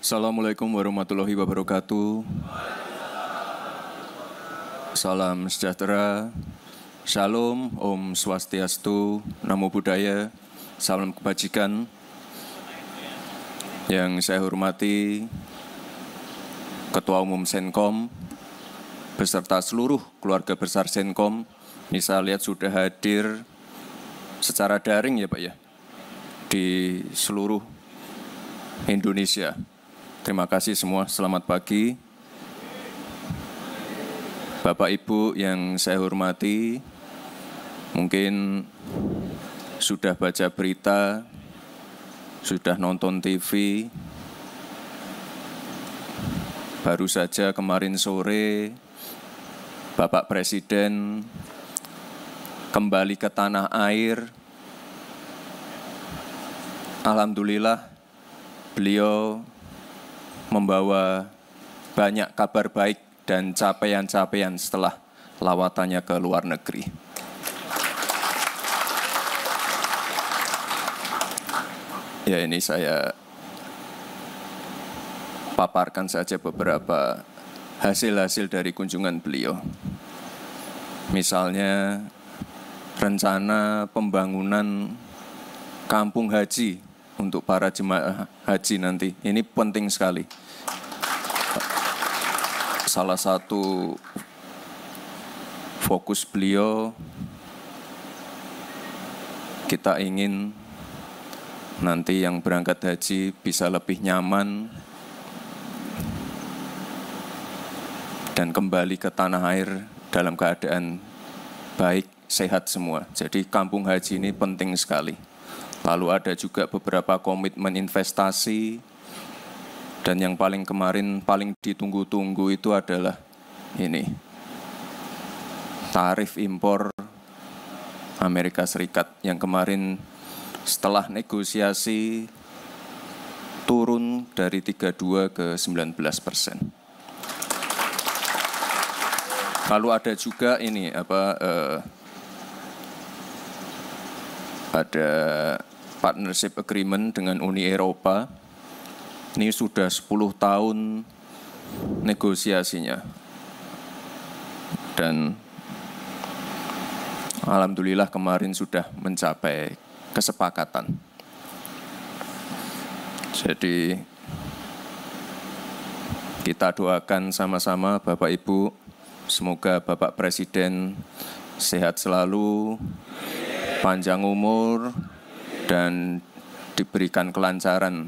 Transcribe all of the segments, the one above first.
Assalamualaikum warahmatullahi wabarakatuh. Salam sejahtera, Shalom, Om Swastiastu, Namo Buddhaya, salam kebajikan. Yang saya hormati Ketua Umum Senkom beserta seluruh keluarga besar Senkom. Ini saya lihat sudah hadir secara daring ya Pak ya, di seluruh Indonesia. Terima kasih semua, selamat pagi. Bapak Ibu yang saya hormati, mungkin sudah baca berita, sudah nonton TV. Baru saja kemarin sore, Bapak Presiden kembali ke tanah air. Alhamdulillah, beliau membawa banyak kabar baik dan capaian-capaian setelah lawatannya ke luar negeri. Ya, ini saya paparkan saja beberapa hasil-hasil dari kunjungan beliau. Misalnya rencana pembangunan kampung haji untuk para jemaah haji nanti. Ini penting sekali. Salah satu fokus beliau, kita ingin nanti yang berangkat haji bisa lebih nyaman dan kembali ke tanah air dalam keadaan baik, sehat semua. Jadi kampung haji ini penting sekali. Lalu ada juga beberapa komitmen investasi, dan yang paling kemarin, paling ditunggu-tunggu itu adalah ini, tarif impor Amerika Serikat yang kemarin setelah negosiasi turun dari 32 ke 19%. Lalu ada juga ini, ada partnership agreement dengan Uni Eropa. Ini sudah 10 tahun negosiasinya. Dan alhamdulillah kemarin sudah mencapai kesepakatan. Jadi kita doakan sama-sama Bapak Ibu, semoga Bapak Presiden sehat selalu, panjang umur, dan diberikan kelancaran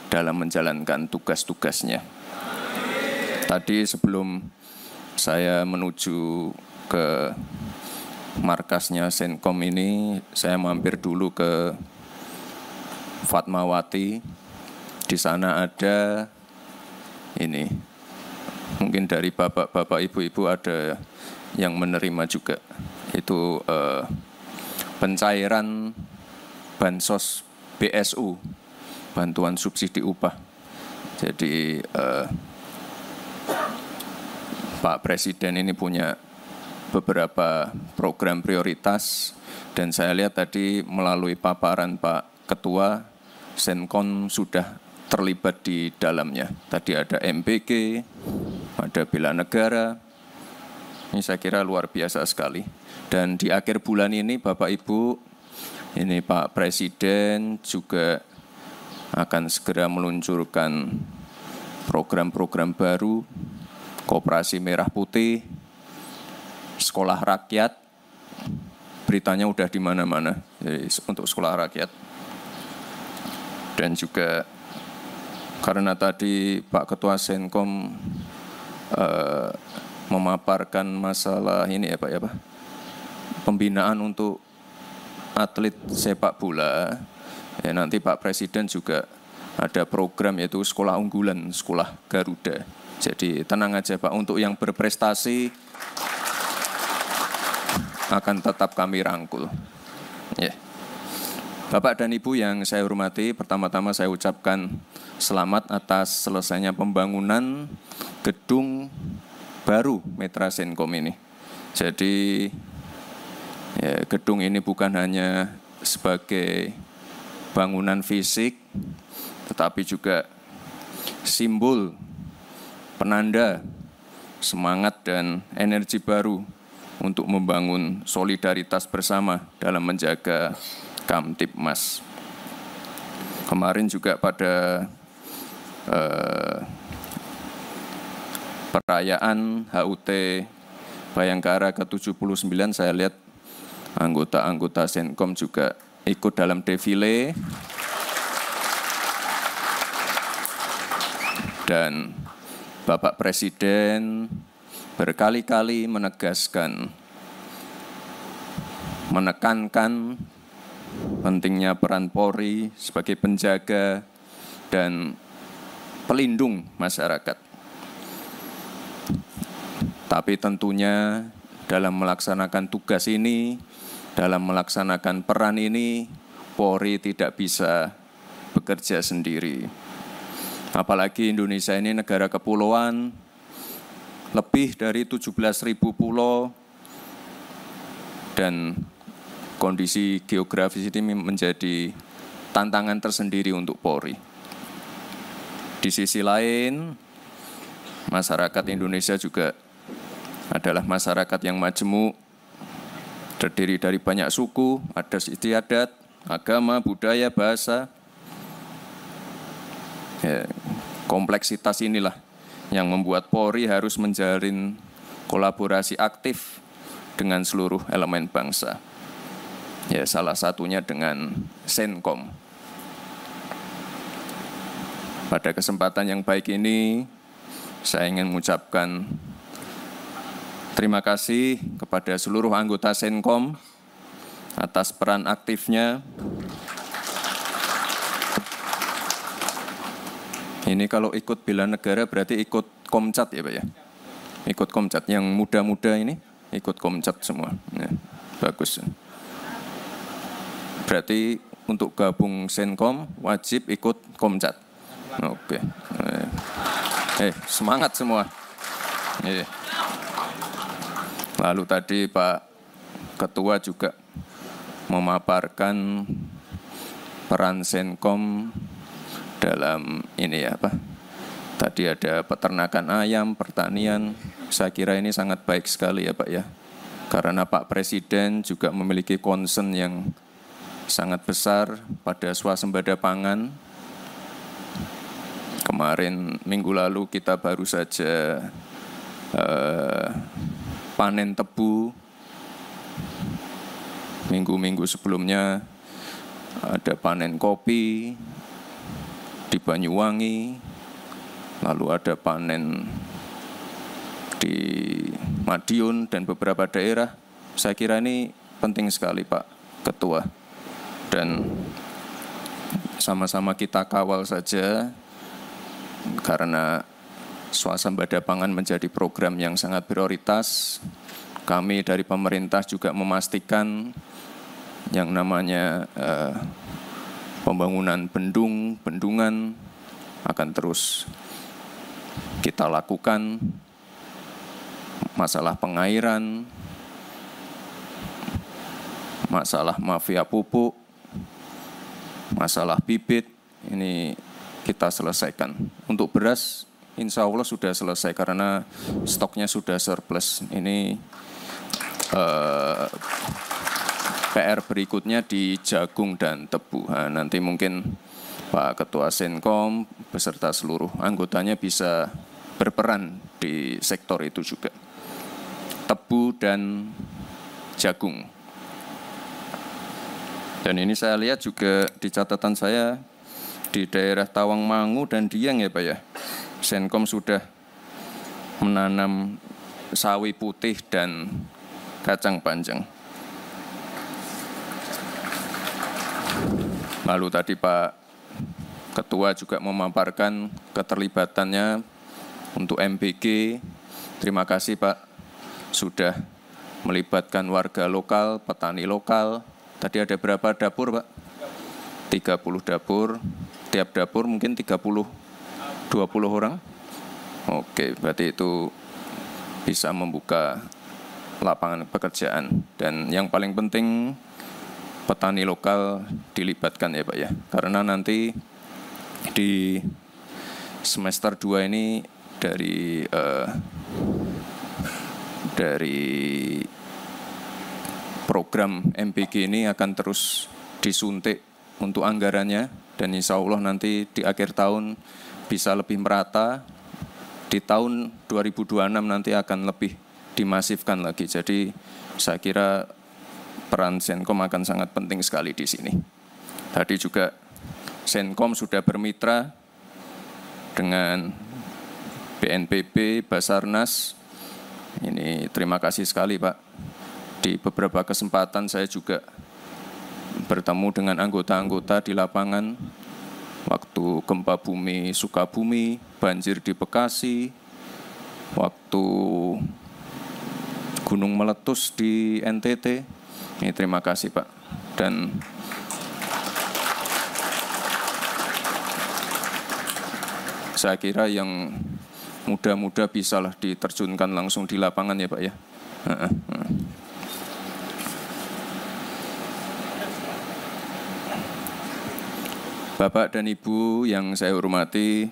dalam menjalankan tugas-tugasnya. Tadi sebelum saya menuju ke markasnya Senkom ini, saya mampir dulu ke Fatmawati. Di sana ada ini, mungkin dari bapak-bapak, ibu-ibu ada yang menerima juga. Itu pencairan bansos BSU, bantuan subsidi upah. Jadi Pak Presiden ini punya beberapa program prioritas, dan saya lihat tadi melalui paparan Pak Ketua, Senkom sudah terlibat di dalamnya. Tadi ada MBG, ada bela negara. Ini saya kira luar biasa sekali. Dan di akhir bulan ini Bapak Ibu, ini Pak Presiden juga akan segera meluncurkan program-program baru, Koperasi Merah Putih, Sekolah Rakyat. Beritanya udah di mana-mana, jadi untuk Sekolah Rakyat. Dan juga karena tadi Pak Ketua Senkom memaparkan masalah ini ya Pak ya Pak, pembinaan untuk atlet sepak bola, ya nanti Pak Presiden juga ada program yaitu sekolah unggulan, sekolah Garuda. Jadi tenang aja Pak, untuk yang berprestasi akan tetap kami rangkul. Ya. Bapak dan Ibu yang saya hormati, pertama-tama saya ucapkan selamat atas selesainya pembangunan gedung baru Mitra Senkom ini. Jadi ya, gedung ini bukan hanya sebagai bangunan fisik, tetapi juga simbol, penanda, semangat dan energi baru untuk membangun solidaritas bersama dalam menjaga Kamtibmas. Kemarin juga pada perayaan HUT Bayangkara ke-79 saya lihat anggota-anggota Senkom juga ikut dalam defile dan Bapak Presiden berkali-kali menekankan pentingnya peran Polri sebagai penjaga dan pelindung masyarakat. Tapi tentunya dalam melaksanakan tugas ini, dalam melaksanakan peran ini, Polri tidak bisa bekerja sendiri. Apalagi Indonesia ini negara kepulauan, lebih dari 17.000 pulau, dan kondisi geografis ini menjadi tantangan tersendiri untuk Polri. Di sisi lain, masyarakat Indonesia juga adalah masyarakat yang majemuk, terdiri dari banyak suku, adat istiadat, agama, budaya, bahasa. Ya, kompleksitas inilah yang membuat Polri harus menjalin kolaborasi aktif dengan seluruh elemen bangsa. Ya, salah satunya dengan Senkom. Pada kesempatan yang baik ini, saya ingin mengucapkan terima kasih kepada seluruh anggota Senkom atas peran aktifnya. Ini kalau ikut bela negara berarti ikut Komcat ya Pak ya? Ikut Komcat, yang muda-muda ini ikut Komcat semua. Ya, bagus. Berarti untuk gabung Senkom wajib ikut Komcat. Oke. Semangat semua. Lalu tadi Pak Ketua juga memaparkan peran Senkom dalam ini apa? Tadi ada peternakan ayam, pertanian. Saya kira ini sangat baik sekali ya Pak ya. Karena Pak Presiden juga memiliki concern yang sangat besar pada swasembada pangan. Kemarin minggu lalu kita baru saja panen tebu. Minggu-minggu sebelumnya ada panen kopi di Banyuwangi, lalu ada panen di Madiun dan beberapa daerah. Saya kira ini penting sekali Pak Ketua. Dan sama-sama kita kawal saja, karena swasembada pangan menjadi program yang sangat prioritas. Kami dari pemerintah juga memastikan yang namanya pembangunan bendungan akan terus kita lakukan. Masalah pengairan, masalah mafia pupuk, masalah bibit, ini kita selesaikan. Untuk beras, insya Allah sudah selesai karena stoknya sudah surplus. Ini PR berikutnya di jagung dan tebu. Nah, nanti mungkin Pak Ketua Senkom beserta seluruh anggotanya bisa berperan di sektor itu juga. Tebu dan jagung. Dan ini saya lihat juga di catatan saya di daerah Tawangmangu dan Dieng ya Pak ya. Senkom sudah menanam sawi putih dan kacang panjang. Lalu tadi Pak Ketua juga memaparkan keterlibatannya untuk MBG. Terima kasih Pak sudah melibatkan warga lokal, petani lokal. Tadi ada berapa dapur Pak? 30 dapur. Tiap dapur mungkin 20 orang. Oke, berarti itu bisa membuka lapangan pekerjaan. Dan yang paling penting petani lokal dilibatkan ya Pak ya. Karena nanti di semester 2 ini dari program MPG ini akan terus disuntik untuk anggarannya, dan insya Allah nanti di akhir tahun bisa lebih merata. Di tahun 2026 nanti akan lebih dimasifkan lagi. Jadi saya kira peran Senkom akan sangat penting sekali di sini. Tadi juga Senkom sudah bermitra dengan BNPB, Basarnas. Ini terima kasih sekali Pak. Di beberapa kesempatan saya juga bertemu dengan anggota-anggota di lapangan. Waktu gempa bumi Sukabumi, banjir di Bekasi, waktu gunung meletus di NTT. Ini terima kasih Pak. Dan saya kira yang muda-muda bisalah diterjunkan langsung di lapangan ya Pak ya. Bapak dan Ibu yang saya hormati,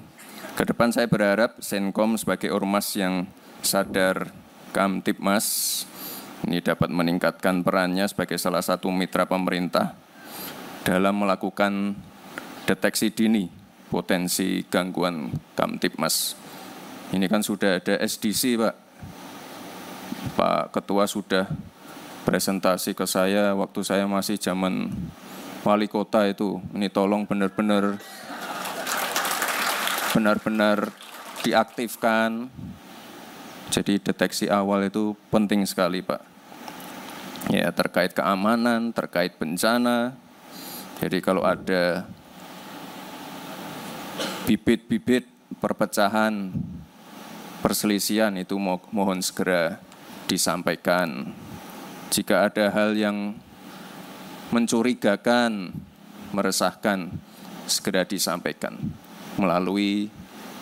ke depan saya berharap Senkom sebagai ormas yang sadar Kamtibmas ini dapat meningkatkan perannya sebagai salah satu mitra pemerintah dalam melakukan deteksi dini potensi gangguan Kamtibmas. Ini kan sudah ada SDC Pak. Pak Ketua sudah presentasi ke saya waktu saya masih zaman wali kota itu. Ini tolong benar-benar diaktifkan. Jadi deteksi awal itu penting sekali Pak. Ya, terkait keamanan, terkait bencana. Jadi kalau ada bibit-bibit perpecahan, perselisihan itu mohon segera disampaikan. Jika ada hal yang mencurigakan, meresahkan, segera disampaikan melalui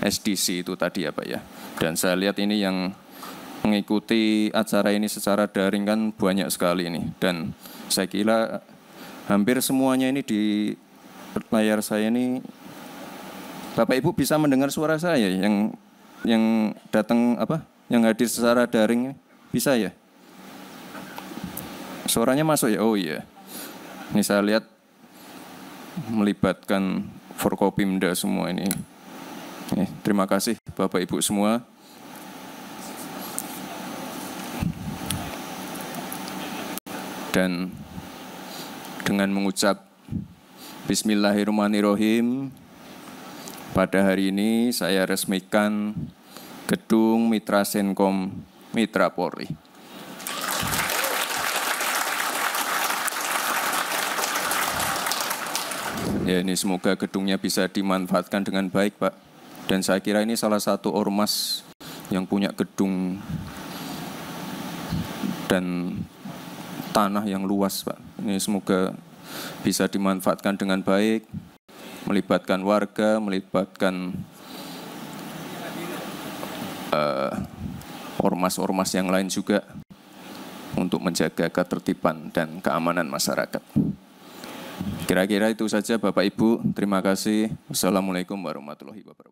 SDC itu tadi ya Pak ya. Dan saya lihat ini yang mengikuti acara ini secara daring kan banyak sekali ini. Dan saya kira hampir semuanya ini di layar saya ini, Bapak Ibu bisa mendengar suara saya yang datang yang hadir secara daring bisa ya? Suaranya masuk ya? Oh iya. Ini saya lihat melibatkan Forkopimda semua ini. Terima kasih Bapak Ibu semua. Dan dengan mengucap Bismillahirrahmanirrahim, pada hari ini saya resmikan Gedung Mitra Senkom Mitra Polri. Ya, ini semoga gedungnya bisa dimanfaatkan dengan baik Pak. Dan saya kira ini salah satu ormas yang punya gedung dan tanah yang luas Pak. Ini semoga bisa dimanfaatkan dengan baik, melibatkan warga, melibatkan ormas-ormas yang lain juga untuk menjaga ketertiban dan keamanan masyarakat. Kira-kira itu saja Bapak Ibu. Terima kasih. Wassalamualaikum warahmatullahi wabarakatuh.